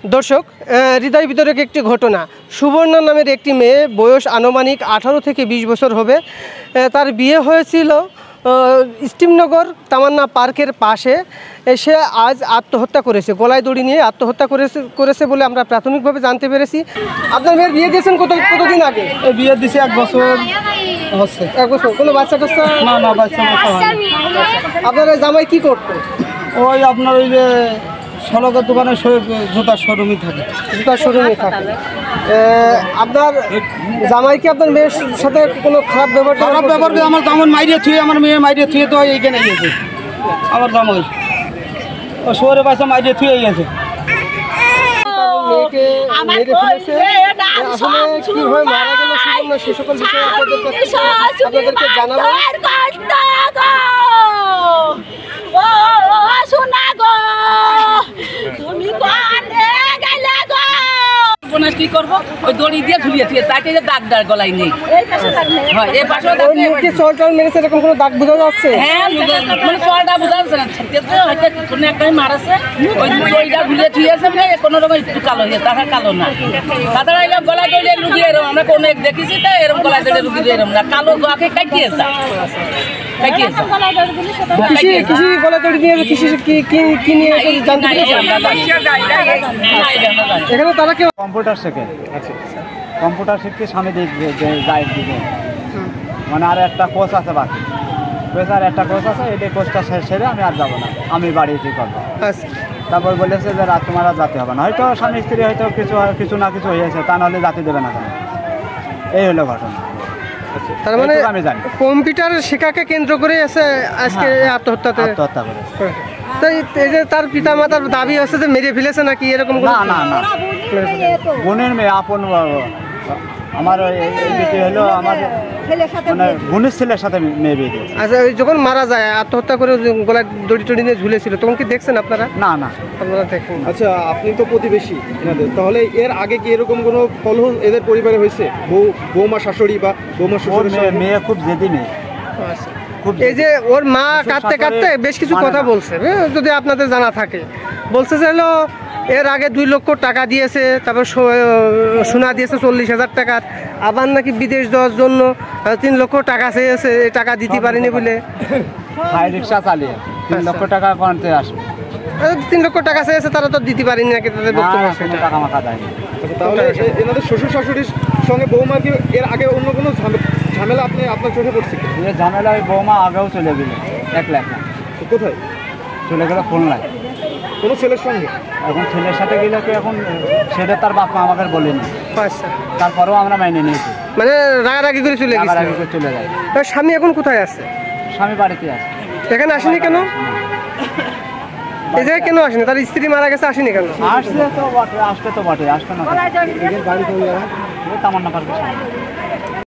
দর্শক, হৃদয় বিতরক একটি ঘটনা। সুবর্ণা নামের একটি মেয়ে, বয়স আনুমানিক 18 থেকে 20 বছর হবে। তার বিয়ে হয়েছিল স্টিমনগর তামান্না পার্কের পাশে। সে আজ আত্মহত্যা করেছে, গলায় দড়ি নিয়ে আত্মহত্যা করেছে বলে আমরা প্রাথমিকভাবে জানতে পেরেছি। আপনার মেয়ের বিয়ে দিয়েছেন কতদিন আগে? বিয়ে দিছে 1 বছর হচ্ছে। 1 বছর? কোনো বাচ্চা টাচ্চা? না বাচ্চা আপনার জামাই কি করতো? ওই আপনার ওই যে সড়কের দোকানে জুতার শোরুমই থাকে। জুতার শোরুমে থাকে। আপনার জামাই কি আপনার মেয়ের সাথে কোনো খারাপ ব্যবহার? আমার জামাই মাইরিয়ে থুয়ে, আমার মেয়ে মাইরিয়ে থুয়ে তো এইখানে গিয়েছে। আমার জামাই ও শহরে বাসা মাইরিয়ে থুয়ে গেছে। মেয়েকে মেরে ফেলেছে। আসলে কিভাবে মারা গেল সুবর্ণা, সে সকল বিষয়ে আপনাদেরকে জানাবো। কি করবো? ওই দড়ি দিয়ে ঝুলিয়ে দিয়ে তাকে যে দাগ দাগ গলায় নেই। চলটাল মেরেছে, এরকম কোনো দাগ বোঝা যাচ্ছে? হ্যাঁ, মানে চলটা বোঝা যাচ্ছে না। হয়তো কোনো একটাই মারাছে, ওই দড়িটা ঝুলিয়ে থুয়েছে বলে কোনো রকম একটু কালো হয়ে, তারা কালো না। তাছাড়া এলাম গলায় দড়িয়ে লুকিয়ে এরম, আমরা কোনো এক দেখেছি তো এরকম গলায় দড়িয়ে লুকিয়ে এরম না, কালো গাকে কাটিয়েছে। কম্পিউটার শেখে, কম্পিউটার শিখতে স্বামী যায় দিকে, মানে আর একটা কোর্স আছে বাকি, আর একটা কোর্স আছে, এই কোর্সটা সেরে আমি আর যাবো না, আমি বাড়িতেই করবো। তারপর বলেছে যে রাত তোমার আর যেতে হবে না, হয়তো স্বামী স্ত্রী হয়তো কিছু না কিছু হয়েছে, তা নাহলে জাতি দেবে না কেন। এই হলো ঘটনা। তার মানে আমি জানি কম্পিউটার শেখাকে কেন্দ্র করে এসে আজকে আত্মহত্যা করেছে। তাই এই যে তার পিতা মাতার দাবি আছে যে মেরে ফেলেছে নাকি, এরকম? না বোনের মেয়ে, আপন আমার হলো আমার মানে বোনের ছেলের সাথে মেয়ে বিয়ে দিয়েছে। আচ্ছা, যখন মারা যায় আত্মহত্যা করে গলায় দড়ি টড়ি নিয়ে ঝুলেছিল, তখন কি দেখছেন আপনারা? না আপনারা দেখেন। আচ্ছা, আপনি তো প্রতিবেশী এনাদের, তাহলে এর আগে কি এরকম কোনো কলহ এদের পরিবারে হয়েছে? বৌমা শাশুড়ি বা বৌমা শ্বশুর? মেয়ে খুব জেদি মেয়ে। এই যে ওর মা কাঁদতে কাঁদতে বেশ কিছু কথা বলছে, যদি আপনাদের জানা থাকে। বলছে যে হলো এর আগে 2 লক্ষ টাকা দিয়েছে, তারপর সোনা দিয়েছে 40,000 টাকার, আবার নাকি বিদেশ দেওয়ার জন্য 3 লক্ষ টাকা চেয়েছে, টাকা দিতে পারেনি বলে। রিক্সা চালিয়ে 3 লক্ষ টাকা কোনতে আসবে? 3 লক্ষ টাকা চেয়েছে, তারা তো দিতে পারেনি নাকি, তাদের বক্তব্য। টাকা মাখা দেয়নি। তাহলে এনাদের শ্বশুর শাশুড়ির সঙ্গে বৌমা কি এর আগে অন্য কোনো ঝামেলা আপনার চোখে পড়ছে? ঝামেলা ওই বৌমা আগেও চলে গেল, 1 লাখ। কোথায় চলে গেল? খুলনায়। কোনো ছেলের সঙ্গে? এখন ছেলের সাথে গেলে কি এখন সেটা তার বাপ মা আমাকে বলেনি, তারপরেও আমরা মাইনে নিয়েছি। মানে রাগারাগি করে চলে গেছে? চলে যায়। তার স্বামী এখন কোথায় আছে? স্বামী বাড়িতে আছে। এখানে আসেনি কেন? এই জায়গায় কেন আসেনি? তার স্ত্রী মারা গেছে, আসেনি কেন? আসতে তো বটে, আসতে না। তামান্না পার্কের সামনে।